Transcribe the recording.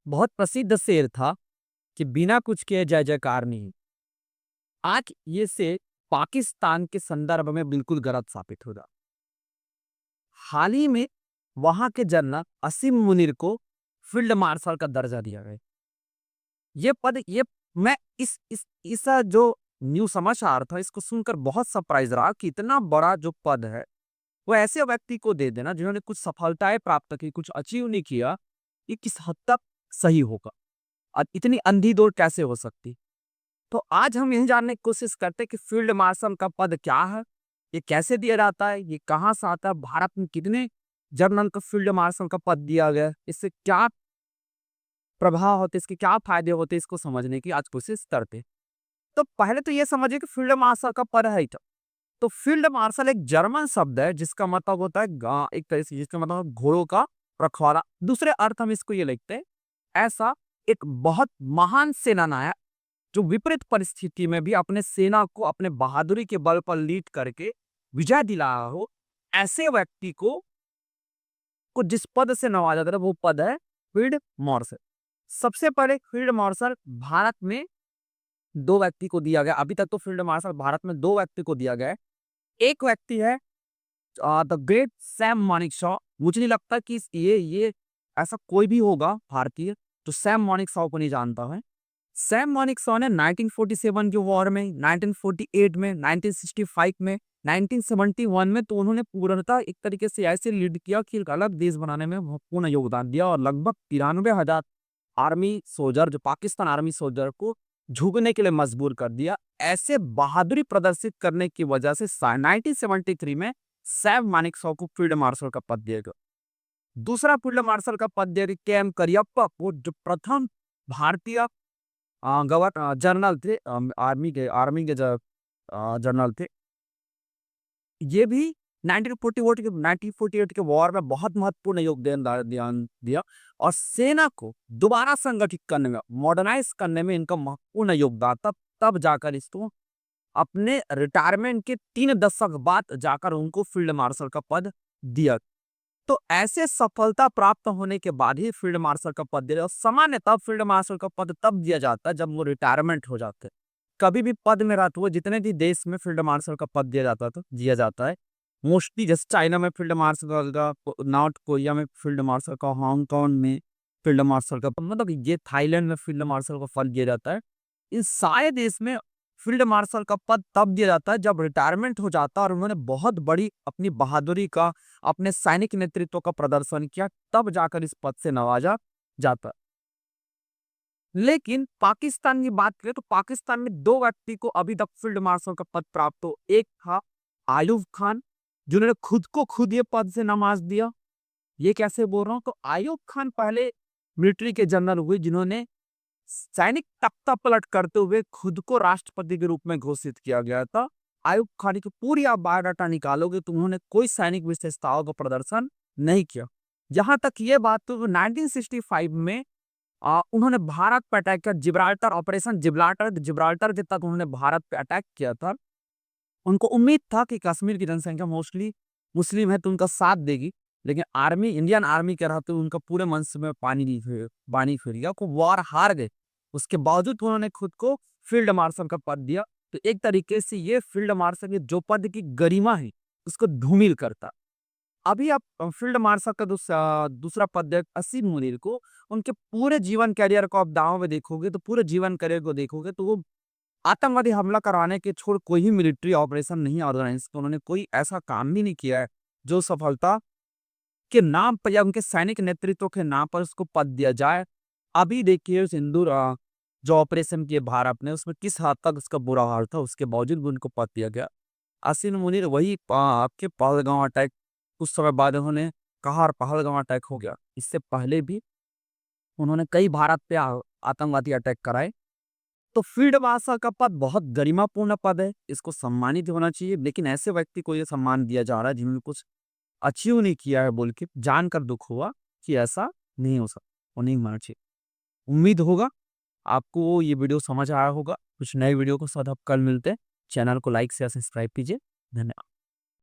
बहुत प्रसिद्ध शेर था कि बिना कुछ किए जय जयकार नहीं। आज ये शेर पाकिस्तान के संदर्भ में बिल्कुल गलत साबित होगा। हाल ही में वहां के जनरल असीम मुनीर को फील्ड मार्शल का दर्जा दिया गया। ये पद ये मैं इस जो न्यू समाचार था इसको सुनकर बहुत सरप्राइज रहा कि इतना बड़ा जो पद है वो ऐसे व्यक्ति को दे देना जिन्होंने कुछ सफलताएं प्राप्त की, कुछ अचीव नहीं किया। ये किस हद तक सही होगा और इतनी अंधी दौड़ कैसे हो सकती। तो आज हम यही जानने की कोशिश करते हैं कि फील्ड मार्शल का पद क्या है, ये कैसे दिया जाता है, ये कहाँ से आता है, भारत में कितने जनरल को फील्ड मार्शल का पद दिया गया है, इससे क्या प्रभाव होते, इसके क्या फायदे होते, इसको समझने की आज कोशिश करते हैं। तो पहले तो ये समझिए कि फील्ड मार्शल का पद है क्या। तो फील्ड मार्शल एक जर्मन शब्द है जिसका मतलब होता है एक तरह से जिसका मतलब घोड़ों का रखवाला। दूसरे अर्थ हम इसको ये लिखते हैं, ऐसा एक बहुत महान सेनानायक जो विपरीत परिस्थिति में भी अपने सेना को अपने बहादुरी के बल पर लीड करके विजय दिलाया हो, ऐसे व्यक्ति को जिस पद से नवाजा जाता है वो पद है फील्ड मार्शल। सबसे पहले फील्ड मार्शल भारत में दो व्यक्ति को दिया गया। अभी तक तो फील्ड मार्शल भारत में दो व्यक्ति को दिया गया है। एक व्यक्ति है द ग्रेट सैम मानेकशॉ। मुझे नहीं लगता कि ये ऐसा कोई भी होगा भारतीय जो सैम मानेकशॉ को नहीं जानता है। सैम मानेकशॉ ने 1947 के वॉर में, 1948 में, 1965 में, 1971 में तो उन्होंने पूर्णतः एक तरीके से ऐसे लीड किया कि एक अलग देश बनाने में महत्वपूर्ण योगदान दिया और लगभग 93,000 आर्मी सोल्जर जो पाकिस्तान आर्मी सोल्जर को झुकने के लिए मजबूर कर दिया। ऐसे बहादुरी प्रदर्शित करने की वजह से 1973 में सैम मानेकशॉ को फील्ड मार्शल का पद दिया गया। दूसरा फील्ड मार्शल का पद दिया के एम करियप्पा को, जो प्रथम भारतीय जनरल थे, आर्मी के जनरल थे। ये भी 1948 के वॉर में बहुत महत्वपूर्ण योगदान दिया और सेना को दोबारा संगठित करने में, मॉडर्नाइज करने में इनका महत्वपूर्ण योगदान था। तब जाकर इसको अपने रिटायरमेंट के 3 दशक बाद जाकर उनको फील्ड मार्शल का पद दिया। तो ऐसे सफलता प्राप्त होने के बाद ही फील्ड मार्शल का पद दिया। सामान्यतः फील्ड मार्शल का पद तब दिया जाता है जब वो रिटायरमेंट हो जाते हैं। कभी भी पद में रहते हुए जितने भी देश में फील्ड मार्शल का पद दिया जाता है। मोस्टली जैसे चाइना में फील्ड मार्शल का, नॉर्थ कोरिया में फील्ड मार्शल का, हांगकांग में फील्ड मार्शल का, मतलब ये थाईलैंड में फील्ड मार्शल का पद दिया जाता है। इन सारे देश में फील्ड मार्शल का पद तब दिया जाता है जब रिटायरमेंट हो जाता है और उन्होंने बहुत बड़ी अपनी बहादुरी का, अपने सैनिक नेतृत्व का प्रदर्शन किया, तब जाकर इस पद से नवाजा जाता है। लेकिन पाकिस्तान की बात करें तो पाकिस्तान में दो व्यक्ति को अभी तक फील्ड मार्शल का पद प्राप्त हो। एक था आयूब खान जिन्होंने खुद को खुद ये पद से नवाज दिया। ये कैसे बोल रहा हूं, तो आयूब खान पहले मिलिट्री के जनरल हुए जिन्होंने सैनिक तख्ता पलट करते हुए खुद को राष्ट्रपति के रूप में घोषित किया गया था। आयूब खान की पूरी आप बायोडाटा निकालोगे तो उन्होंने कोई सैनिक विशेषताओं का प्रदर्शन नहीं किया। जहां तक ये बात तो 1965 में उन्होंने भारत पर अटैक किया, जिब्राल्टर ऑपरेशन जिब्राल्टर के तक उन्होंने भारत पे अटैक किया था। उनको उम्मीद था कि कश्मीर की जनसंख्या मोस्टली मुस्लिम है तो उनका साथ देगी, लेकिन आर्मी, इंडियन आर्मी के रहते उनका पूरे मन में पानी फिर गया, को वॉर हार गए। उसके बावजूद उन्होंने खुद को फील्ड मार्शल का पद दिया। तो एक तरीके से ये फील्ड मार्शल के जो पद की गरिमा है उसको धूमिल करता। अभी आप फील्ड मार्शल का दूसरा पद असीम मुनीर को, उनके पूरे जीवन कैरियर को आप दांव में देखोगे तो पूरे जीवन कैरियर को देखोगे तो वो आतंकवादी हमला कराने के छोड़ कोई ही मिलिट्री ऑपरेशन नहीं ऑर्गेनाइज किया। उन्होंने कोई ऐसा काम भी नहीं किया है जो सफलता के नाम पर या उनके सैनिक नेतृत्व के नाम पर उसको पद दिया जाए। अभी देखिए सिंदूर जो ऑपरेशन किए भारत ने उसमें किस हद तक उसका बुरा हाल था, उसके बावजूद भी उनको पद दिया गया। असीम मुनीर वही आपके पहलगांव अटैक, कुछ समय बाद उन्होंने कहा पहलगांव अटैक हो गया। इससे पहले भी उन्होंने कई भारत पे आतंकवादी अटैक कराए। तो फील्ड मार्शल का पद बहुत गरिमापूर्ण पद है, इसको सम्मानित होना चाहिए। लेकिन ऐसे व्यक्ति को ये सम्मान दिया जा रहा है जिन्होंने कुछ अचीव नहीं किया है बोल के जानकर दुख हुआ कि ऐसा नहीं हो सकता और नहीं होना चाहिए। उम्मीद होगा आपको ये वीडियो समझ आया होगा। कुछ नए वीडियो के साथ आप कल मिलते हैं। चैनल को लाइक शेयर सब्सक्राइब कीजिए। धन्यवाद।